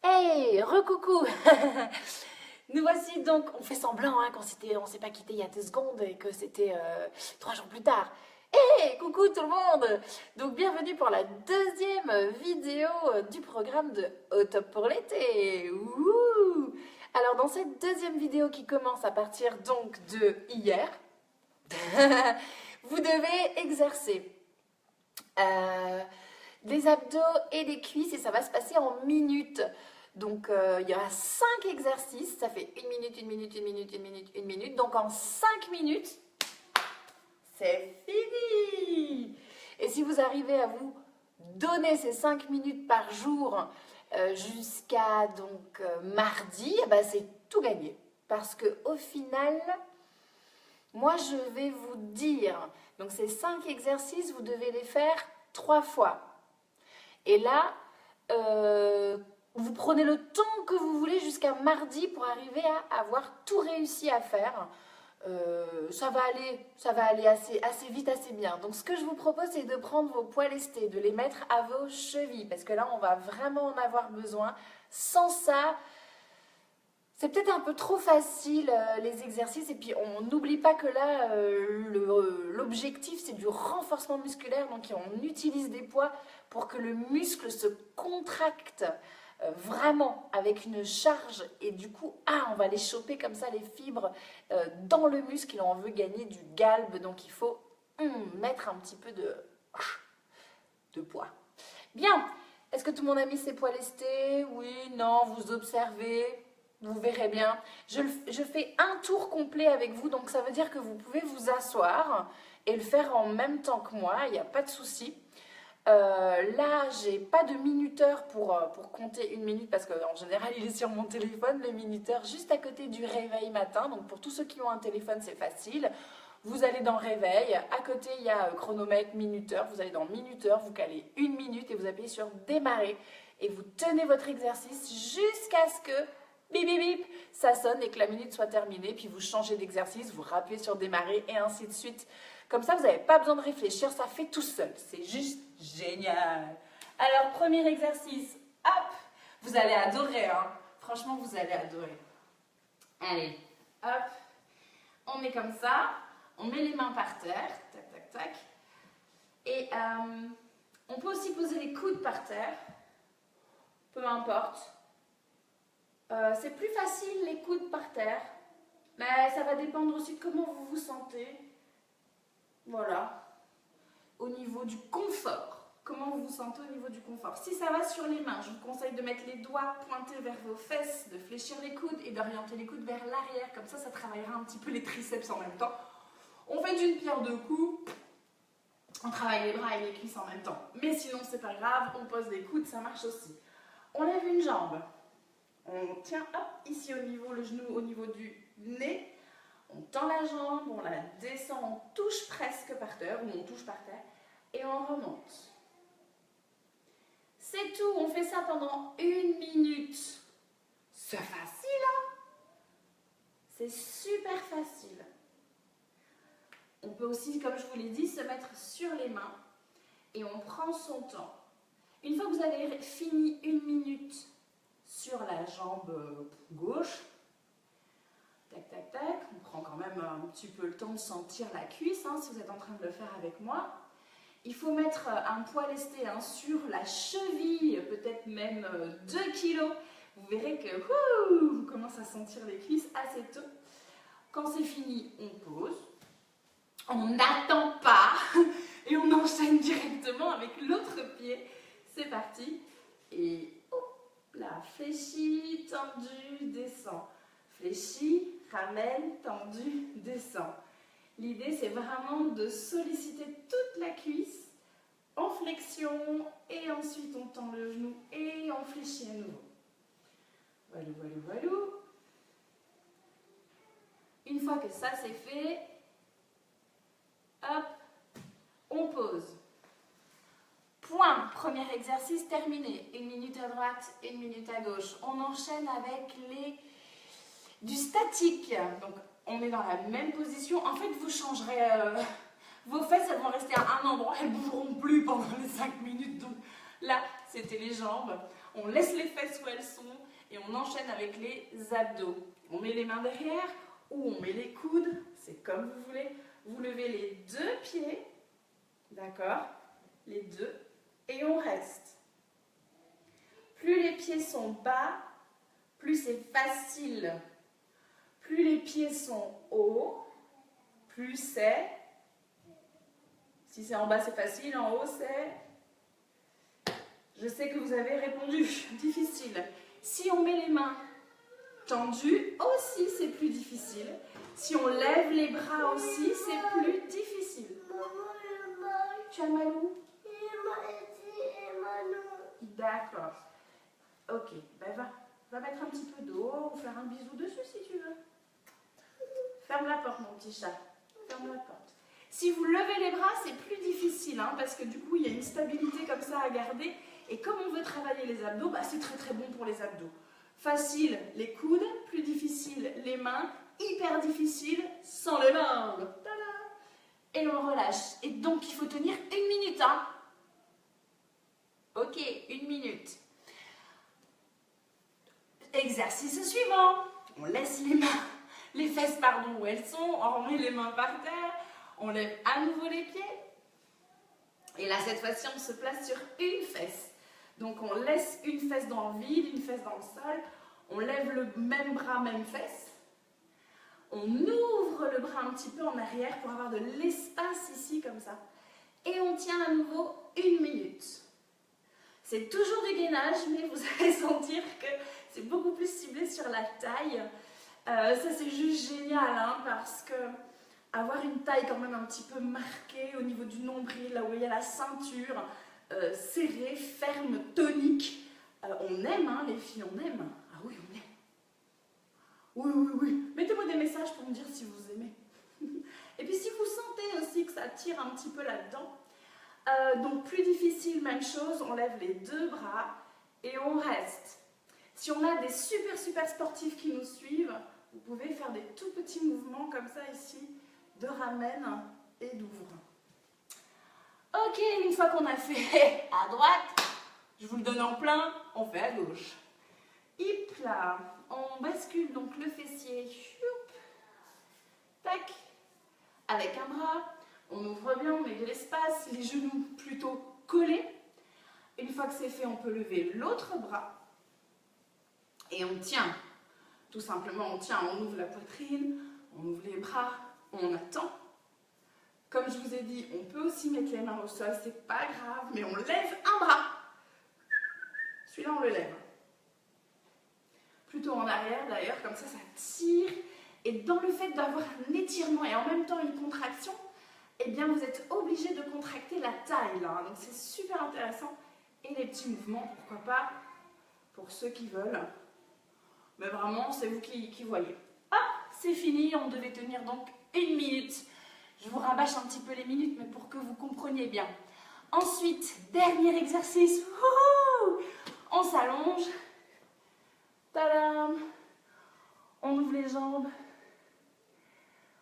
Hey, recoucou. Nous voici donc, on fait semblant hein, on s'est pas quitté il y a 2 secondes et que c'était 3 jours plus tard. Hey, coucou tout le monde. Donc bienvenue pour la deuxième vidéo du programme de Au Top pour l'été. Ouh. Alors dans cette deuxième vidéo qui commence à partir donc de hier, vous devez exercer des abdos et des cuisses et ça va se passer en minutes. Donc il y aura 5 exercices, ça fait 1 minute, 1 minute, 1 minute, 1 minute, 1 minute. Donc en 5 minutes, c'est fini. Et si vous arrivez à vous donner ces 5 minutes par jour jusqu'à donc mardi, bah, c'est tout gagné. Parce que au final, moi je vais vous dire, donc ces 5 exercices, vous devez les faire 3 fois. Et là, vous prenez le temps que vous voulez jusqu'à mardi pour arriver à avoir tout réussi à faire. Ça va aller assez vite, assez bien. Donc ce que je vous propose, c'est de prendre vos poids lestés, de les mettre à vos chevilles, parce que là, on va vraiment en avoir besoin. Sans ça, c'est peut-être un peu trop facile les exercices. Et puis, on n'oublie pas que là, l'objectif, c'est du renforcement musculaire. Donc, on utilise des poids pour que le muscle se contracte vraiment avec une charge. Et du coup, on va les choper comme ça, les fibres, dans le muscle. Et on veut gagner du galbe. Donc, il faut mettre un petit peu de poids. Bien. Est-ce que tout le monde a mis ses poids lestés? Oui, non, vous observez. Vous verrez bien. Je fais un tour complet avec vous, donc ça veut dire que vous pouvez vous asseoir et le faire en même temps que moi, il n'y a pas de souci. Là, j'ai pas de minuteur pour compter 1 minute parce qu'en général, il est sur mon téléphone, le minuteur, juste à côté du réveil matin. Donc pour tous ceux qui ont un téléphone, c'est facile. Vous allez dans réveil, à côté, il y a chronomètre, minuteur. Vous allez dans minuteur, vous calez 1 minute et vous appuyez sur démarrer. Et vous tenez votre exercice jusqu'à ce que bip bip bip, ça sonne et que la minute soit terminée, puis vous changez d'exercice, vous rappuyez sur démarrer et ainsi de suite. Comme ça, vous n'avez pas besoin de réfléchir, ça fait tout seul. C'est juste génial. Alors, premier exercice, hop, vous allez adorer, hein. Franchement, vous allez adorer. Allez, hop, on met comme ça, on met les mains par terre, tac, tac, tac. Et on peut aussi poser les coudes par terre, peu importe. C'est plus facile les coudes par terre, mais ça va dépendre aussi de comment vous vous sentez. Voilà. Au niveau du confort, comment vous vous sentez au niveau du confort. Si ça va sur les mains, je vous conseille de mettre les doigts pointés vers vos fesses, de fléchir les coudes et d'orienter les coudes vers l'arrière. Comme ça travaillera un petit peu les triceps en même temps. On fait d'une pierre deux coups. On travaille les bras et les cuisses en même temps. Mais sinon, c'est pas grave, on pose les coudes, ça marche aussi. On lève une jambe. On tient hop, ici au niveau, le genou au niveau du nez, on tend la jambe, on la descend, on touche presque par terre, ou on touche par terre, et on remonte. C'est tout, on fait ça pendant 1 minute. C'est facile, hein? C'est super facile. On peut aussi, comme je vous l'ai dit, se mettre sur les mains, et on prend son temps. Une fois que vous avez fini 1 minute, sur la jambe gauche, tac tac tac, on prend quand même un petit peu le temps de sentir la cuisse, hein, si vous êtes en train de le faire avec moi. Il faut mettre un poids lesté sur la cheville, peut-être même 2 kg. Vous verrez que vous commencez à sentir les cuisses assez tôt. Quand c'est fini, on pose, on n'attend pas et on enchaîne directement avec l'autre pied. C'est parti. Et là, fléchis, tendu, descend. Fléchis, ramène, tendu, descend. L'idée, c'est vraiment de solliciter toute la cuisse en flexion et ensuite on tend le genou et on fléchit à nouveau. Voilà, voilà, voilà. Une fois que ça c'est fait, hop, on pose. Point, premier exercice terminé. 1 minute à droite, 1 minute à gauche. On enchaîne avec du statique. Donc, on est dans la même position. En fait, vous changerez... vos fesses, elles vont rester à un endroit. Elles ne bougeront plus pendant les 5 minutes. Donc là, c'était les jambes. On laisse les fesses où elles sont et on enchaîne avec les abdos. On met les mains derrière ou on met les coudes, c'est comme vous voulez. Vous levez les deux pieds, d'accord? Les deux, et on reste. Plus les pieds sont bas, plus c'est facile. Plus les pieds sont hauts, plus c'est... Si c'est en bas, c'est facile. En haut, c'est... Je sais que vous avez répondu. Difficile. Si on met les mains tendues, aussi, c'est plus difficile. Si on lève les bras aussi, c'est plus difficile. Tu as mal où? D'accord. Ok. Ben va mettre un petit peu d'eau ou faire un bisou dessus si tu veux. Ferme la porte, mon petit chat. Ferme la porte. Si vous levez les bras, c'est plus difficile, hein, parce que du coup, il y a une stabilité comme ça à garder. Et comme on veut travailler les abdos, bah, c'est très très bon pour les abdos. Facile, les coudes. Plus difficile, les mains. Hyper difficile, sans les mains. Tada! Et on relâche. Et donc, il faut tenir 1 minute. Hein. Ok, 1 minute. Exercice suivant. On laisse les fesses où elles sont. On remet les mains par terre. On lève à nouveau les pieds. Et là, cette fois-ci, on se place sur une fesse. Donc, on laisse une fesse dans le vide, une fesse dans le sol. On lève le même bras, même fesse. On ouvre le bras un petit peu en arrière pour avoir de l'espace ici, comme ça. Et on tient à nouveau 1 minute. C'est toujours du gainage, mais vous allez sentir que c'est beaucoup plus ciblé sur la taille. Ça, c'est juste génial, hein, parce que avoir une taille quand même un petit peu marquée au niveau du nombril, là où il y a la ceinture, serrée, ferme, tonique. On aime, hein, les filles, on aime. Ah oui, on aime. Oui, oui, oui. Mettez-moi des messages pour me dire si vous aimez. Et puis si vous sentez aussi que ça tire un petit peu là-dedans, donc plus difficile, même chose, on lève les deux bras et on reste. Si on a des super sportifs qui nous suivent, vous pouvez faire des tout petits mouvements comme ça ici, de ramène et d'ouvre. Ok, une fois qu'on a fait à droite, je vous le donne en plein, on fait à gauche. Hip là, on bascule donc le fessier, choup, tac, avec un bras, on ouvre bien, on met de l'espace, les genoux plutôt collés. Une fois que c'est fait, on peut lever l'autre bras et on tient. Tout simplement, on tient, on ouvre la poitrine, on ouvre les bras, on attend. Comme je vous ai dit, on peut aussi mettre les mains au sol, c'est pas grave, mais on lève un bras. Celui-là, on le lève. Plutôt en arrière d'ailleurs, comme ça tire. Et dans le fait d'avoir un étirement et en même temps une contraction, eh bien vous êtes obligé de contracter la taille là. Donc c'est super intéressant. Et les petits mouvements, pourquoi pas, pour ceux qui veulent. Mais vraiment, c'est vous qui voyez. Hop, c'est fini, on devait tenir donc 1 minute. Je vous rabâche un petit peu les minutes, mais pour que vous compreniez bien. Ensuite, dernier exercice. On s'allonge. Tadam! On ouvre les jambes.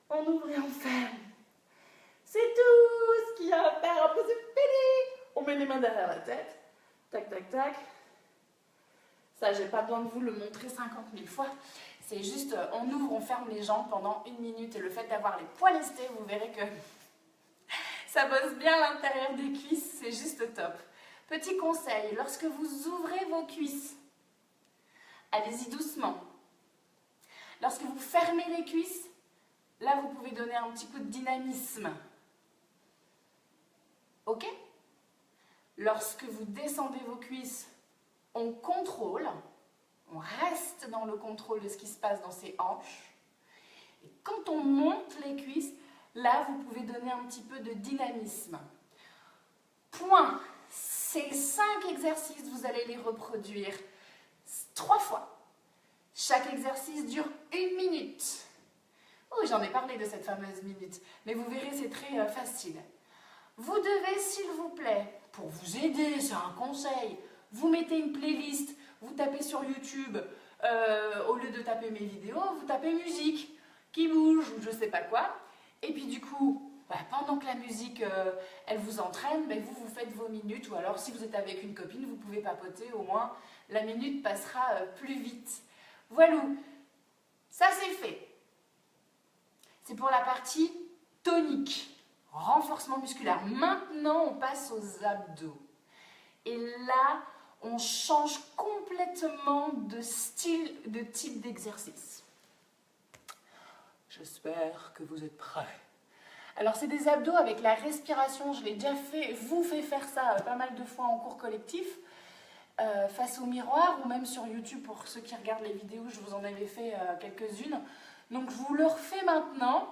On ouvre et on ferme. C'est tout ce qu'il y a à faire. Après, c'est fini. On met les mains derrière la tête. Tac, tac, tac. Ça, j'ai pas besoin de vous le montrer 50 000 fois. C'est juste, on ouvre, on ferme les jambes pendant 1 minute. Et le fait d'avoir les poids lestés, vous verrez que ça bosse bien l'intérieur des cuisses. C'est juste top. Petit conseil, lorsque vous ouvrez vos cuisses, allez-y doucement. Lorsque vous fermez les cuisses, là, vous pouvez donner un petit coup de dynamisme. Ok? Lorsque vous descendez vos cuisses, on contrôle, on reste dans le contrôle de ce qui se passe dans ses hanches. Et quand on monte les cuisses, là, vous pouvez donner un petit peu de dynamisme. Point. Ces 5 exercices, vous allez les reproduire 3 fois. Chaque exercice dure 1 minute. Oh, j'en ai parlé de cette fameuse minute, mais vous verrez, c'est très facile. Vous devez, s'il vous plaît, pour vous aider, c'est un conseil, vous mettez une playlist, vous tapez sur YouTube, au lieu de taper mes vidéos, vous tapez musique, qui bouge ou je sais pas quoi, et puis du coup, Voilà, pendant que la musique, elle vous entraîne, ben vous faites vos minutes, ou alors si vous êtes avec une copine, vous pouvez papoter, au moins la minute passera plus vite. Voilà, ça c'est fait. C'est pour la partie tonique, renforcement musculaire. Maintenant, on passe aux abdos. Et là, on change complètement de style, de type d'exercice. J'espère que vous êtes prêts. Alors, c'est des abdos avec la respiration. Je l'ai déjà fait, vous fais faire ça pas mal de fois en cours collectif, face au miroir ou même sur YouTube pour ceux qui regardent les vidéos. Je vous en avais fait quelques-unes. Donc, je vous le refais maintenant.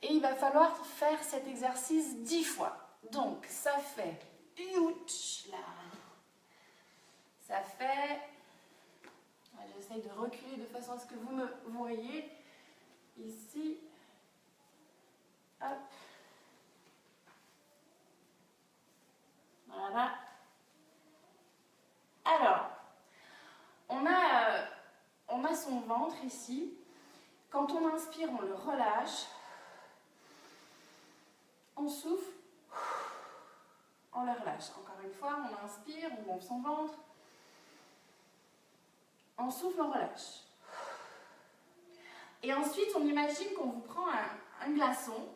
Et il va falloir faire cet exercice 10 fois. Donc, ça fait... là. Ça fait... J'essaye de reculer de façon à ce que vous me voyez. Ici. Hop. Voilà. Alors, on a son ventre ici. Quand on inspire, on le relâche. On souffle. On le relâche. Encore une fois, on inspire, on gonfle son ventre. On souffle, on relâche. Et ensuite, on imagine qu'on vous prend un glaçon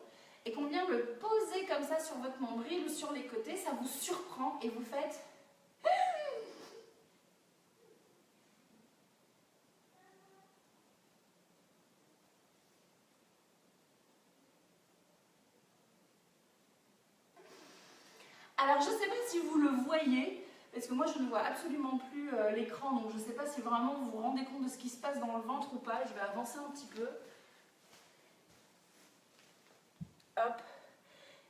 et qu'on vient le poser comme ça sur votre nombril ou sur les côtés. Ça vous surprend et vous faites... Alors, je ne sais pas si vous le voyez, parce que moi, je ne vois absolument plus l'écran, donc je ne sais pas si vraiment vous vous rendez compte de ce qui se passe dans le ventre ou pas. Je vais avancer un petit peu. Hop.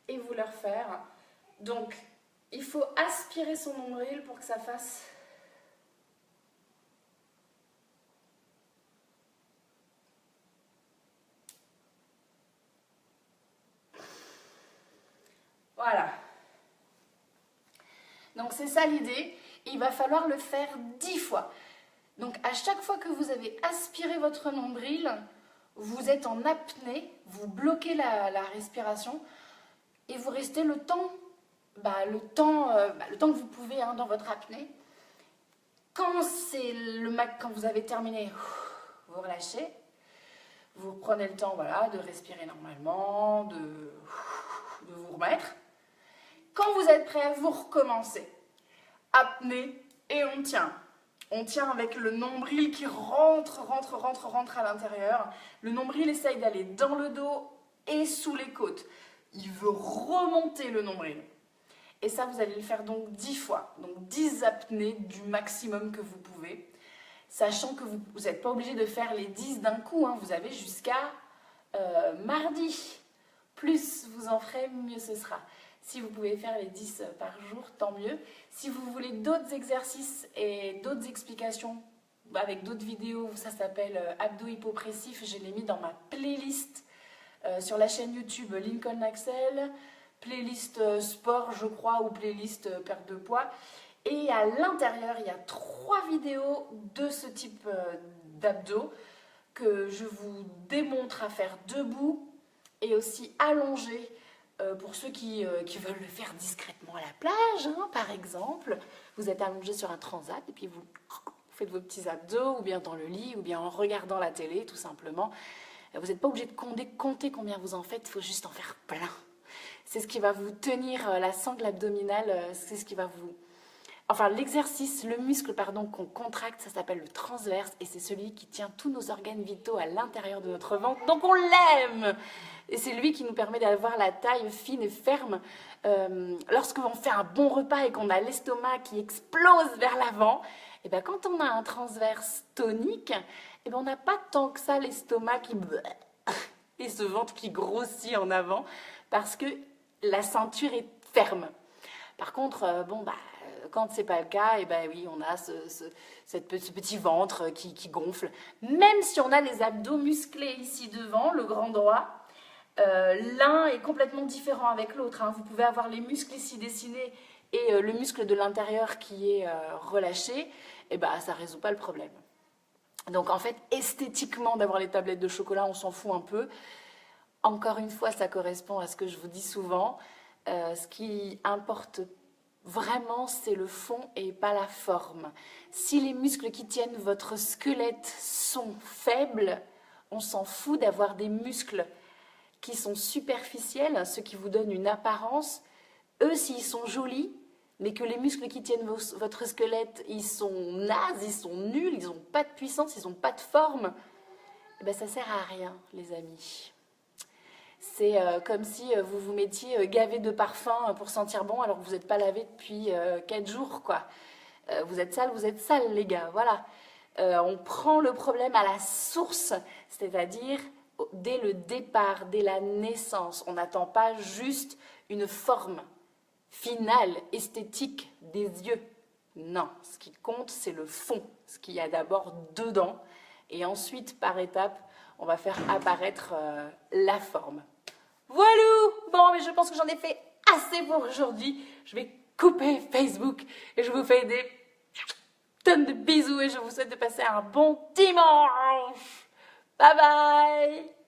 Et vous le refaire. Donc, il faut aspirer son nombril pour que ça fasse... Voilà. Donc c'est ça l'idée, il va falloir le faire 10 fois. Donc à chaque fois que vous avez aspiré votre nombril, vous êtes en apnée, vous bloquez la respiration et vous restez le temps que vous pouvez dans votre apnée. Quand vous avez terminé, vous relâchez, vous prenez le temps de respirer normalement, de vous remettre. Quand vous êtes prêt, vous recommencez. Apnée et on tient. On tient avec le nombril qui rentre à l'intérieur. Le nombril essaye d'aller dans le dos et sous les côtes. Il veut remonter le nombril. Et ça, vous allez le faire donc 10 fois. Donc 10 apnées du maximum que vous pouvez. Sachant que vous n'êtes pas obligé de faire les 10 d'un coup. Vous avez jusqu'à mardi. Plus vous en ferez, mieux ce sera. Si vous pouvez faire les 10 par jour, tant mieux. Si vous voulez d'autres exercices et d'autres explications avec d'autres vidéos, ça s'appelle abdos hypopressifs, je l'ai mis dans ma playlist sur la chaîne YouTube Lincoln Axel, playlist sport je crois ou playlist perte de poids. Et à l'intérieur, il y a 3 vidéos de ce type d'abdos que je vous démontre à faire debout et aussi allongé. Pour ceux qui veulent le faire discrètement à la plage, par exemple, vous êtes allongé sur un transat et puis vous faites vos petits abdos, ou bien dans le lit, ou bien en regardant la télé, tout simplement. Vous n'êtes pas obligé de compter combien vous en faites, il faut juste en faire plein. C'est ce qui va vous tenir la sangle abdominale, c'est ce qui va vous... Enfin, l'exercice, le muscle, qu'on contracte, ça s'appelle le transverse, et c'est celui qui tient tous nos organes vitaux à l'intérieur de notre ventre, donc on l'aime. Et c'est lui qui nous permet d'avoir la taille fine et ferme. Lorsque on fait un bon repas et qu'on a l'estomac qui explose vers l'avant, et ben quand on a un transverse tonique, et ben on n'a pas tant que ça l'estomac qui... et ce ventre qui grossit en avant, parce que la ceinture est ferme. Par contre, quand c'est pas le cas, et ben oui, on a ce petit ventre qui gonfle. Même si on a les abdos musclés ici devant, le grand droit, l'un est complètement différent avec l'autre. Vous pouvez avoir les muscles ici dessinés et le muscle de l'intérieur qui est relâché, et ben ça résout pas le problème. Donc en fait, esthétiquement, d'avoir les tablettes de chocolat, on s'en fout un peu. Encore une fois, ça correspond à ce que je vous dis souvent. Ce qui importe vraiment, c'est le fond et pas la forme. Si les muscles qui tiennent votre squelette sont faibles, on s'en fout d'avoir des muscles qui sont superficiels, ceux qui vous donnent une apparence. Eux, s'ils sont jolis, mais que les muscles qui tiennent votre squelette, ils sont nazes, ils sont nuls, ils n'ont pas de puissance, ils n'ont pas de forme, eh ben, ça ne sert à rien, les amis. C'est comme si vous vous mettiez gavé de parfum pour sentir bon alors que vous n'êtes pas lavé depuis 4 jours, quoi. Vous êtes sale, les gars, voilà. On prend le problème à la source, c'est-à-dire dès le départ, dès la naissance. On n'attend pas juste une forme finale, esthétique des yeux. Non, ce qui compte, c'est le fond, ce qu'il y a d'abord dedans. Et ensuite, par étapes, on va faire apparaître la forme. Voilà. Bon, mais je pense que j'en ai fait assez pour aujourd'hui. Je vais couper Facebook et je vous fais des tonnes de bisous et je vous souhaite de passer un bon dimanche. Bye bye.